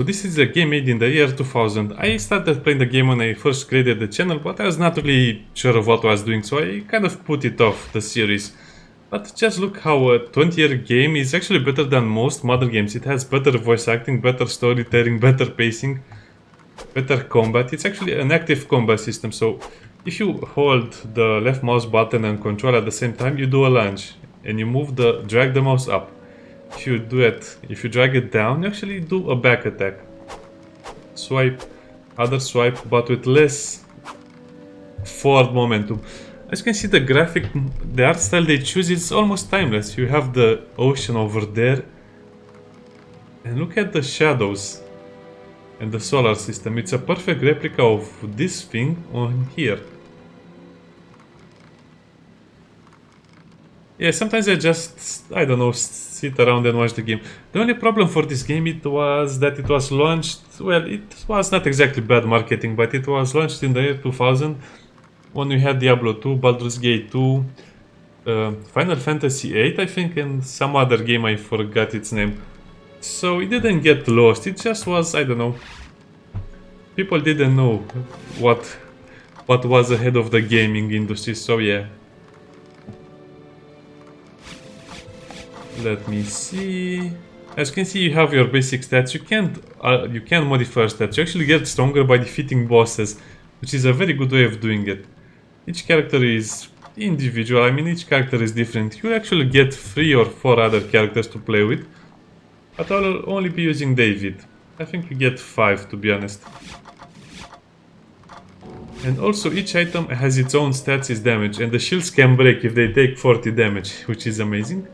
So this is a game made in the year 2000. I started playing the game when I first created the channel, but I was not really sure of what I was doing, so I kind of put it off, the series. But just look how a 20-year game is actually better than most modern games. It has better voice acting, better storytelling, better pacing, better combat. It's actually an active combat system, so if you hold the left mouse button and control at the same time, you do a lunge, and you drag the mouse up. If you drag it down, you actually do a back attack. Swipe, other swipe, but with less forward momentum. As you can see, the art style they choose is almost timeless. You have the ocean over there, and look at the shadows and the solar system. It's a perfect replica of this thing on here. Yeah, sometimes I don't know, sit around and watch the game. The only problem for this game it was that it was launched, well, it was not exactly bad marketing, but it was launched in the year 2000 when we had Diablo 2, Baldur's Gate 2, Final Fantasy 8, I think, and some other game I forgot its name. So it didn't get lost, it just was, I don't know. People didn't know what was ahead of the gaming industry, so yeah. Let me see. As you can see, you have your basic stats. You can't modify stats. You actually get stronger by defeating bosses, which is a very good way of doing it. Each character is individual. I mean, each character is different. You actually get 3 or 4 other characters to play with, but I'll only be using David. I think you get 5, to be honest. And also, each item has its own stats, its damage, and the shields can break if they take 40 damage, which is amazing.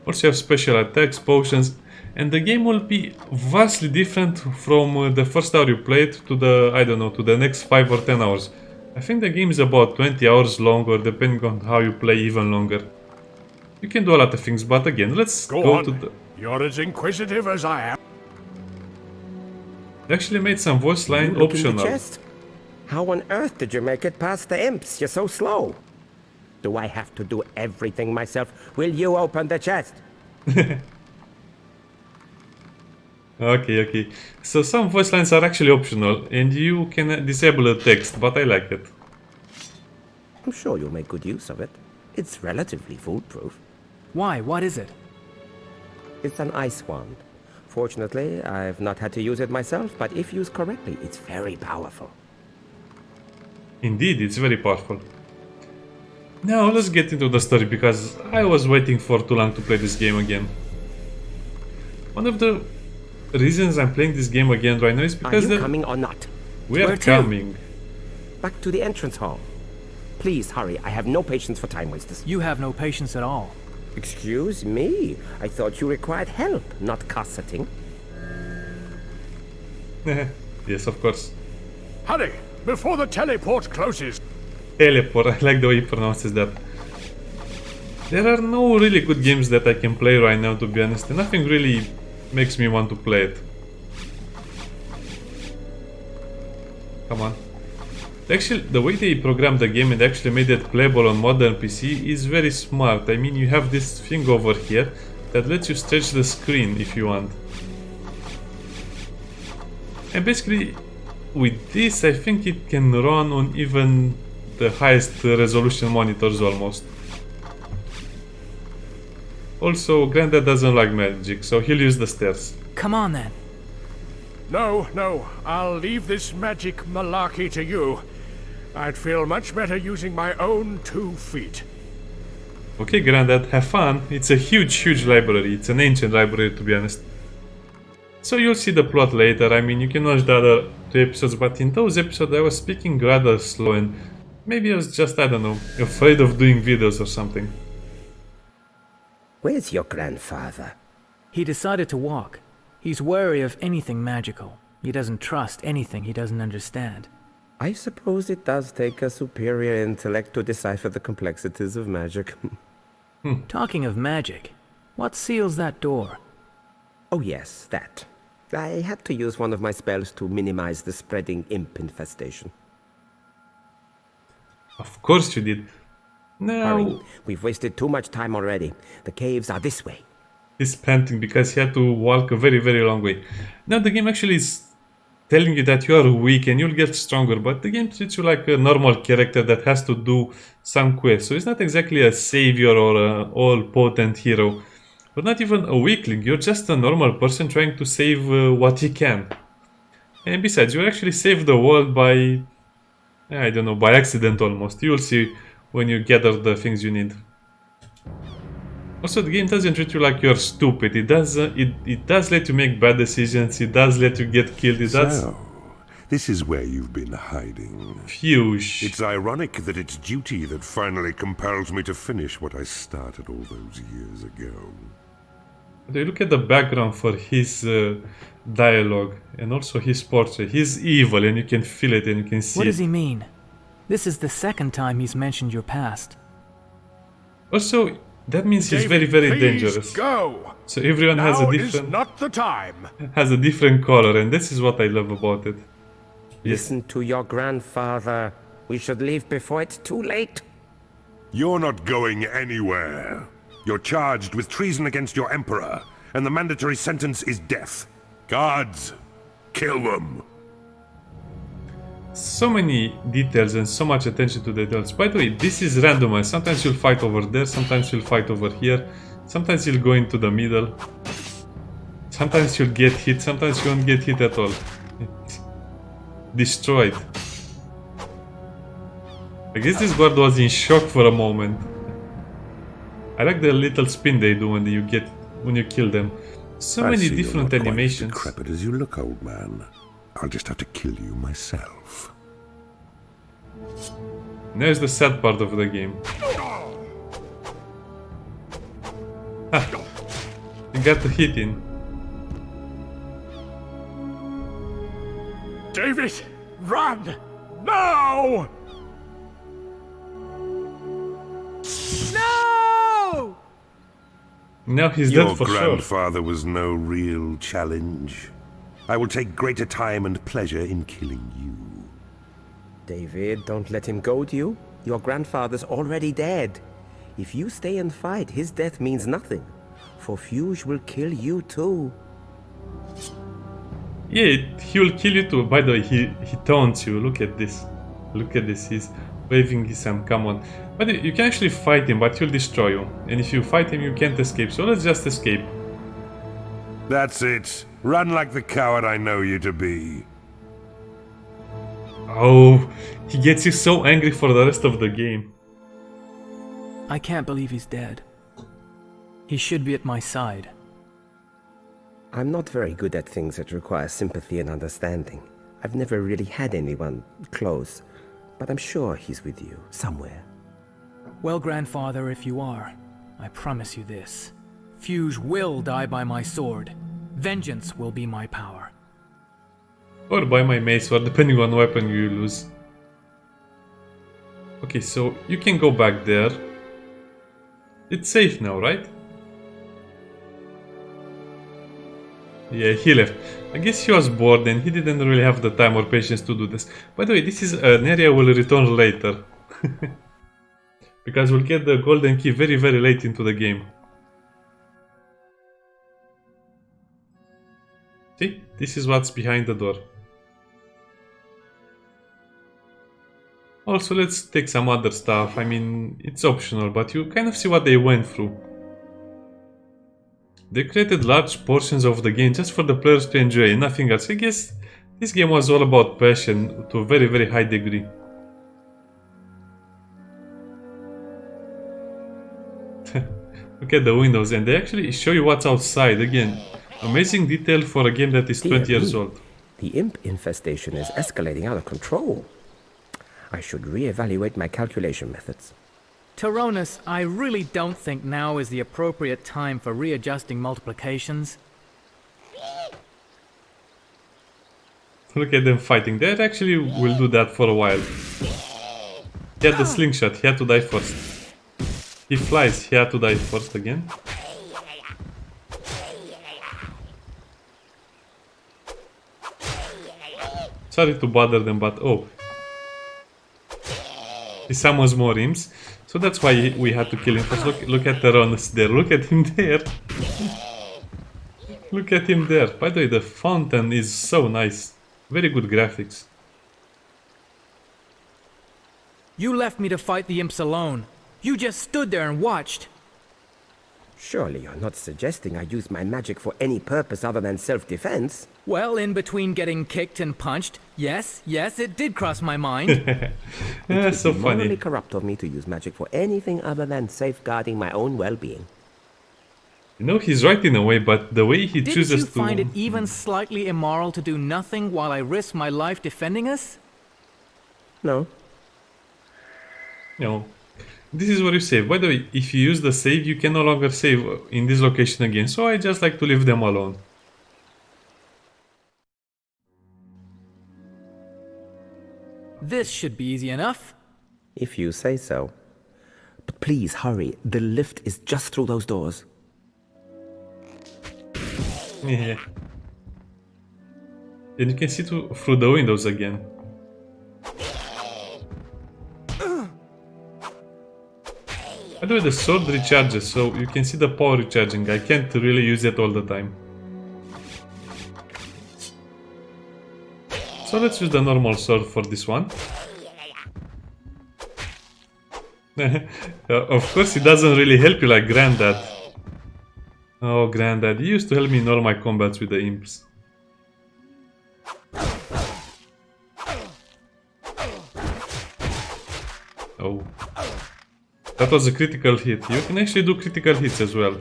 Also, you have special attacks, potions, and the game will be vastly different from the first hour you played to the next 5 or 10 hours. I think the game is about 20 hours long, or depending on how you play, even longer. You can do a lot of things, but again, let's go to the... You're as inquisitive as I am. They actually made some voice line optional. How on earth did you make it past the imps? You're so slow. Do I have to do everything myself? Will you open the chest? Okay. So some voice lines are actually optional, and you can disable the text, but I like it. I'm sure you'll make good use of it. It's relatively foolproof. Why? What is it? It's an ice wand. Fortunately, I've not had to use it myself, but if used correctly, it's very powerful. Indeed, it's very powerful. Now let's get into the story, because I was waiting for too long to play this game again. One of the reasons I'm playing this game again right now is because Are you coming or not? we are coming. Back to the entrance hall. Please hurry, I have no patience for time wasters. You have no patience at all. Excuse me, I thought you required help, not cosseting. Yes, of course. Hurry, before the teleport closes. Teleport, I like the way he pronounces that. There are no really good games that I can play right now, to be honest, and nothing really makes me want to play it. Come on. Actually, the way they programmed the game and actually made it playable on modern PC is very smart. I mean, you have this thing over here that lets you stretch the screen if you want. And basically, with this, I think it can run on even the highest resolution monitors almost. Also, Granddad doesn't like magic, so he'll use the stairs. Come on then. No, I'll leave this magic malarkey to you. I'd feel much better using my own 2 feet. Okay, Granddad, have fun. It's a huge library. It's an ancient library, to be honest. So you'll see the plot later. I mean, you can watch the other 2 episodes, but in those episodes I was speaking rather slow, and maybe I was just, I don't know, afraid of doing videos or something. Where's your grandfather? He decided to walk. He's wary of anything magical. He doesn't trust anything he doesn't understand. I suppose it does take a superior intellect to decipher the complexities of magic. Talking of magic, what seals that door? Oh yes, that. I had to use one of my spells to minimize the spreading imp infestation. Of course you did. Now... Hurry. We've wasted too much time already. The caves are this way. He's panting because he had to walk a very, very long way. Now the game actually is telling you that you are weak and you'll get stronger, but the game treats you like a normal character that has to do some quest. So it's not exactly a savior or an all-potent hero. But not even a weakling, you're just a normal person trying to save what he can. And besides, you actually save the world by, I don't know, by accident almost. You'll see when you gather the things you need. Also, the game doesn't treat you like you're stupid. It does let you make bad decisions. It does let you get killed. It does. So, this is where you've been hiding. Phewish. It's ironic that it's duty that finally compels me to finish what I started all those years ago. Look at the background for his dialogue and also his portrait. He's evil and you can feel it and you can see What it. does he mean? This is the second time he's mentioned your past. Also, that means he's David, very, very please dangerous. Go. So everyone has a Now is different not the time. color, and this is what I love about it. Yes. Listen to your grandfather. We should leave before it's too late. You're not going anywhere. You're charged with treason against your emperor, and the mandatory sentence is death. Guards, kill them. So many details and so much attention to details. By the way, this is randomized. Sometimes you'll fight over there, sometimes you'll fight over here, sometimes you'll go into the middle, sometimes you'll get hit, sometimes you won't get hit at all. Destroyed. I guess this guard was in shock for a moment. I like the little spin they do when you kill them. So many different animations. As decrepit as you look, old man. I'll just have to kill you myself. There's the sad part of the game. You got the hit in. David, run! Now! No! Now he's Your dead for sure. grandfather was no real challenge. I will take greater time and pleasure in killing you. David, don't let him goad you. Your grandfather's already dead. If you stay and fight, his death means nothing. For Fuge will kill you too. Yeah, he will kill you too. By the way, he taunts you. Look at this. Look at this. He's waving his hand. Come on. But you can actually fight him, but he'll destroy you. And if you fight him, you can't escape. So let's just escape. That's it. Run like the coward I know you to be. Oh, he gets you so angry for the rest of the game. I can't believe he's dead. He should be at my side. I'm not very good at things that require sympathy and understanding. I've never really had anyone close, but I'm sure he's with you, somewhere. Well, grandfather, if you are, I promise you this. Fuge will die by my sword. Vengeance will be my power. Or by my mace, or depending on weapon you lose. Okay, so you can go back there. It's safe now, right? Yeah, he left. I guess he was bored and he didn't really have the time or patience to do this. By the way, this is an area we'll return later. Because we'll get the golden key very, very late into the game. See? This is what's behind the door. Also, let's take some other stuff. I mean, it's optional, but you kind of see what they went through. They created large portions of the game just for the players to enjoy, nothing else. I guess this game was all about passion to a very, very high degree. Look at the windows, and they actually show you what's outside. Again, amazing detail for a game that is 20 years old. The imp infestation is escalating out of control. I should re-evaluate my calculation methods. Tyrannus, I really don't think now is the appropriate time for readjusting multiplications. Look at them fighting. They actually will do that for a while. He had the slingshot. He had to die first. He flies. He had to die first again. Sorry to bother them, but oh. He summons more imps. So that's why we had to kill him first. Look at Tyrannus there. Look at him there. Look at him there. By the way, the fountain is so nice. Very good graphics. You left me to fight the imps alone. You just stood there and watched. Surely you're not suggesting I use my magic for any purpose other than self-defense? Well, in between getting kicked and punched, yes, it did cross my mind. Yeah, so Morally funny. corrupt of me to use magic for anything other than safeguarding my own well-being. You know, he's right in a way, but the way he Didn't chooses you to... find it even slightly immoral to do nothing while I risk my life defending us? No. You know, this is where you save. By the way, if you use the save, you can no longer save in this location again. So I just like to leave them alone. This should be easy enough. If you say so. But please hurry. The lift is just through those doors. Yeah. And you can see through the windows again. By the way, the sword recharges, so you can see the power recharging. I can't really use it all the time. So let's use the normal sword for this one. Of course, it doesn't really help you like Granddad. Oh, Granddad, he used to help me in all my combats with the imps. Oh. That was a critical hit. You can actually do critical hits as well.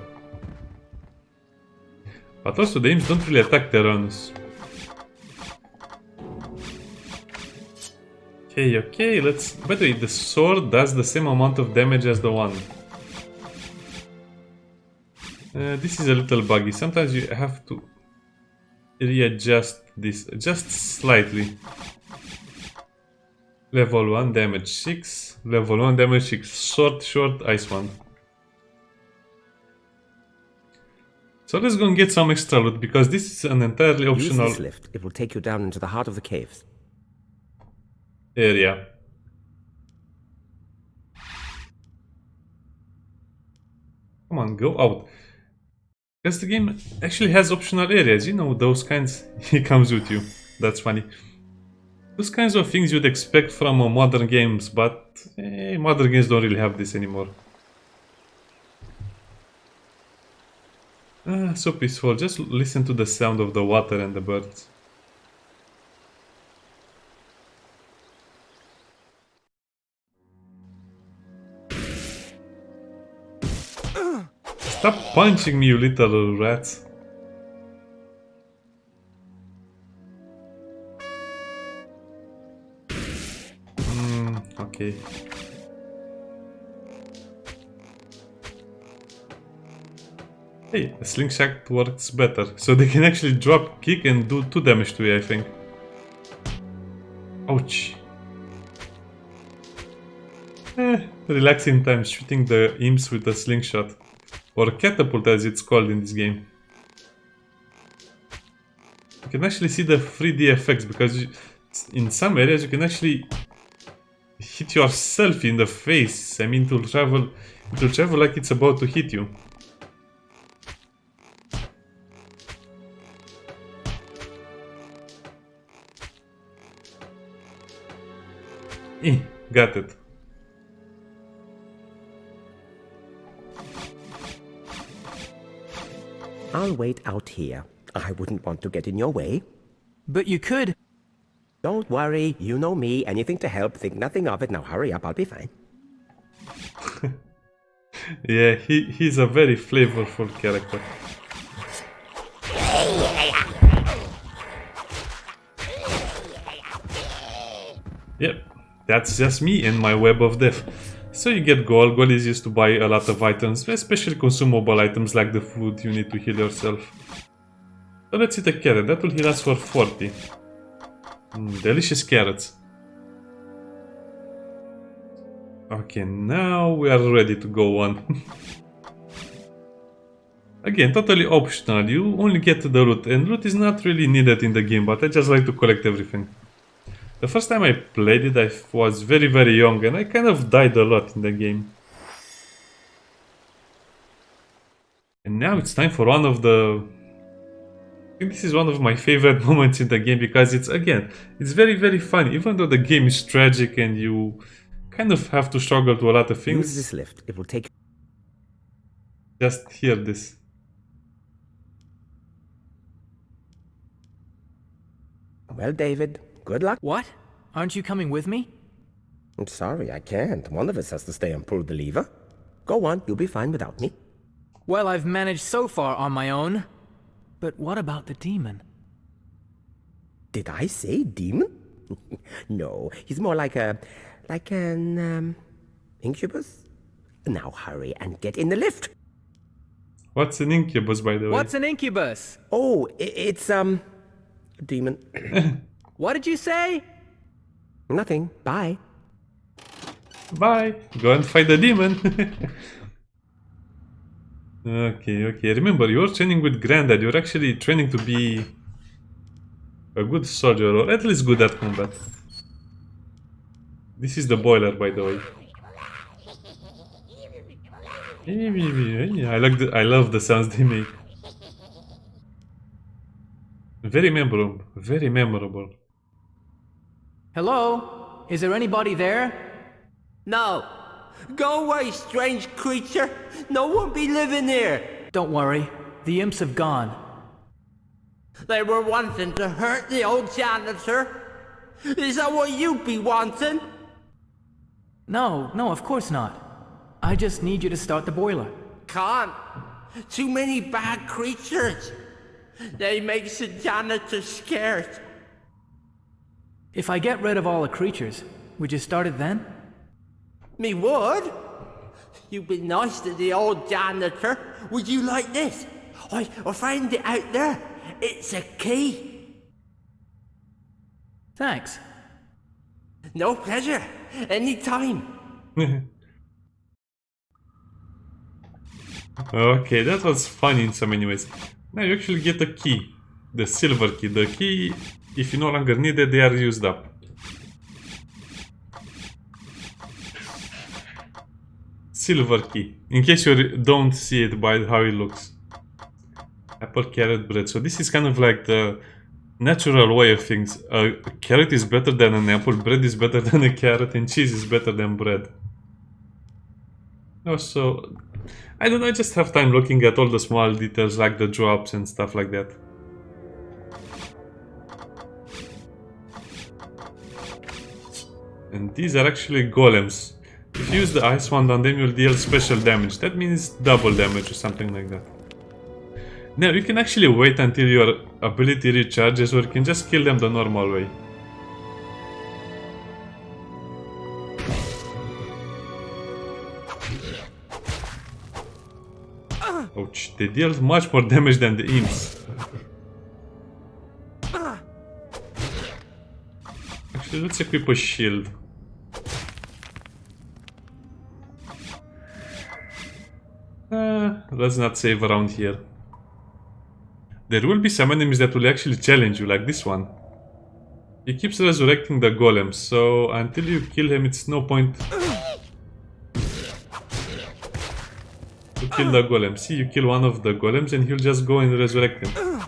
But also the imps don't really attack Terranus. Okay, let's... By the way, the sword does the same amount of damage as the wand. This is a little buggy. Sometimes you have to readjust this just slightly. Level 1 damage 6. Level 1 damage 6. Short ice wand. So let's go and get some extra loot because this is an entirely optional Use this lift. It will take you down into the heart of the caves. area. Come on, go out. Because the game actually has optional areas, you know, those kinds. He comes with you. That's funny. Those kinds of things you'd expect from modern games, but modern games don't really have this anymore. So peaceful. Just listen to the sound of the water and the birds. Stop punching me, you little rats. Okay. Hey, a slingshot works better. So they can actually drop, kick and do 2 damage to you, I think. Ouch. Relaxing time, shooting the imps with a slingshot. Or catapult as it's called in this game. You can actually see the 3D effects because in some areas you can actually hit yourself in the face. I mean, it will travel like it's about to hit you. Got it. I'll wait out here. I wouldn't want to get in your way. But you could. Don't worry, you know me. Anything to help, think nothing of it. Now hurry up, I'll be fine. Yeah, he's a very flavorful character. Yep, that's just me and my web of death. So you get gold. Gold is used to buy a lot of items, especially consumable items like the food you need to heal yourself. So let's eat a carrot. That will heal us for 40. Delicious carrots. Okay, now we are ready to go on. Again, totally optional. You only get the loot, and loot is not really needed in the game, but I just like to collect everything. The first time I played it, I was very, very young, and I kind of died a lot in the game. And now it's time for one of the think this is one of my favorite moments in the game because it's very, very fun. Even though the game is tragic and you kind of have to struggle to a lot of Use things, this lift. It will take... just hear this. Well, David, good luck. What? Aren't you coming with me? I'm sorry, I can't. One of us has to stay and pull the lever. Go on, you'll be fine without me. Well, I've managed so far on my own. But what about the demon? Did I say demon? No, he's more like an incubus. Now hurry and get in the lift. What's an incubus, by the way? What's an incubus? Oh, it's a demon. What did you say? Nothing. Bye. Bye. Go and fight the demon. Okay. Remember, you're training with Granddad. You're actually training to be a good soldier, or at least good at combat. This is the boiler, by the way. I love the sounds they make. Very memorable. Very memorable. Hello? Is there anybody there? No. Go away, strange creature. No one be living here. Don't worry. The imps have gone. They were wanting to hurt the old janitor. Is that what you be wanting? No, of course not. I just need you to start the boiler. Can't. Too many bad creatures. They makes the janitor scared. If I get rid of all the creatures, would you start it then? Me would? You be nice to the old janitor. Would you like this? I find it out there. It's a key. Thanks. No pleasure. Anytime. Okay, that was fun in so many ways. Now you actually get a key. The silver key. The key, if you no longer need it, they are used up. Silver key. In case you don't see it by how it looks. Apple, carrot, bread. So this is kind of like the natural way of things. A carrot is better than an apple, bread is better than a carrot, and cheese is better than bread. Also, I don't know, I just have time looking at all the small details like the drops and stuff like that. And these are actually golems. If you use the ice wand on them, you'll deal special damage. That means double damage or something like that. Now, you can actually wait until your ability recharges, or you can just kill them the normal way. Ouch, they deal much more damage than the imps. Actually, let's equip a shield. Let's not save around here. There will be some enemies that will actually challenge you, like this one. He keeps resurrecting the golems, so until you kill him, it's no point to kill the golem. See, you kill one of the golems and he'll just go and resurrect him.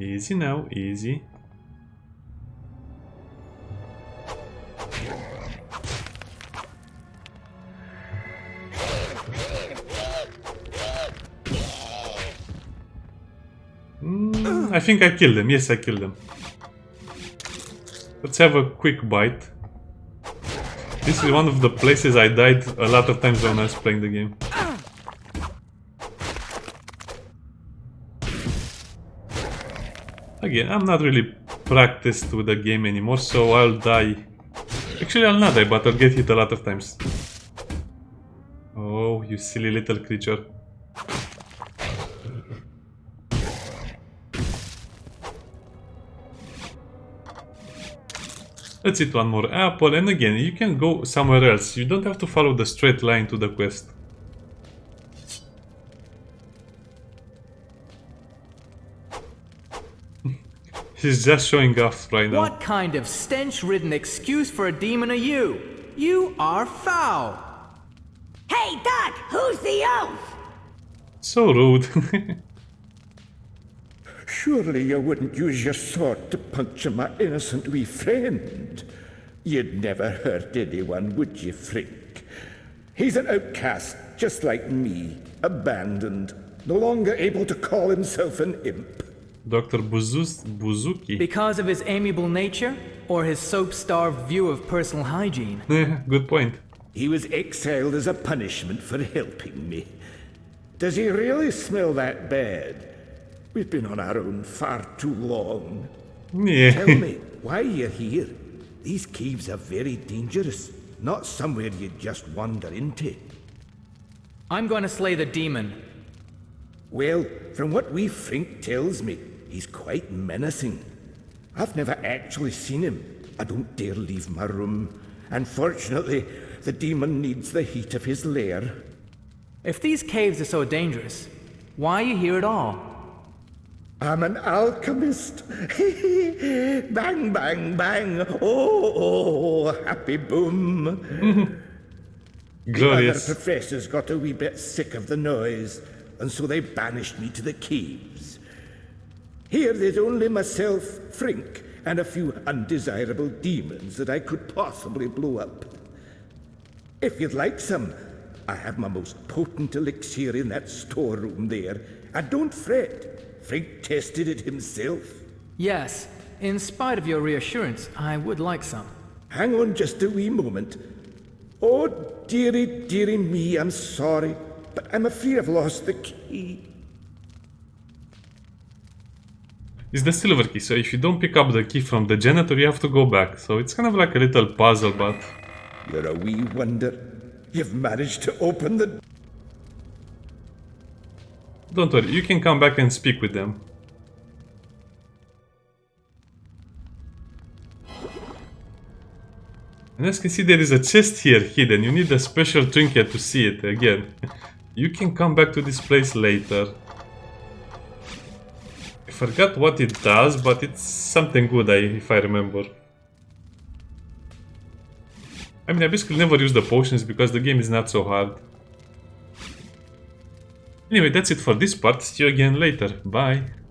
Easy now, easy. I think I killed them. Yes, I killed them. Let's have a quick bite. This is one of the places I died a lot of times when I was playing the game. Again, I'm not really practiced with the game anymore, so I'll die. Actually, I'll not die, but I'll get hit a lot of times. Oh, you silly little creature. Let's eat one more apple, and again, you can go somewhere else. You don't have to follow the straight line to the quest. He's just showing off right now. What kind of stench-ridden excuse for a demon are you? You are foul! Hey, Doc, who Who's the oaf? So rude. Surely you wouldn't use your sword to puncture my innocent wee friend. You'd never hurt anyone, would you, Frink? He's an outcast, just like me, abandoned, no longer able to call himself an imp. Dr. Buzuki. Because of his amiable nature, or his soap-starved view of personal hygiene? Good point. He was exiled as a punishment for helping me. Does he really smell that bad? We've been on our own far too long. Yeah. Tell me, why you're here? These caves are very dangerous, not somewhere you'd just wander into. I'm going to slay the demon. Well, from what wee Frink tells me, he's quite menacing. I've never actually seen him. I don't dare leave my room. Unfortunately, the demon needs the heat of his lair. If these caves are so dangerous, why are you here at all? I'm an alchemist. Bang, bang, bang. Oh, happy boom. The other Glorious. professors got a wee bit sick of the noise, and so they banished me to the caves. Here there's only myself, Frink, and a few undesirable demons that I could possibly blow up. If you'd like some, I have my most potent elixir in that storeroom there. And don't fret, Frink tested it himself. Yes, in spite of your reassurance, I would like some. Hang on just a wee moment. Oh, dearie, dearie me, I'm sorry, but I'm afraid I've lost the key. It's the silver key, so if you don't pick up the key from the janitor, you have to go back. So it's kind of like a little puzzle, but... You're a wee wonder. You've managed to open the... Don't worry, you can come back and speak with them. And as you can see, there is a chest here hidden. You need a special trinket to see it again. You can come back to this place later. I forgot what it does, but it's something good if I remember. I mean, I basically never use the potions because the game is not so hard. Anyway, that's it for this part. See you again later. Bye.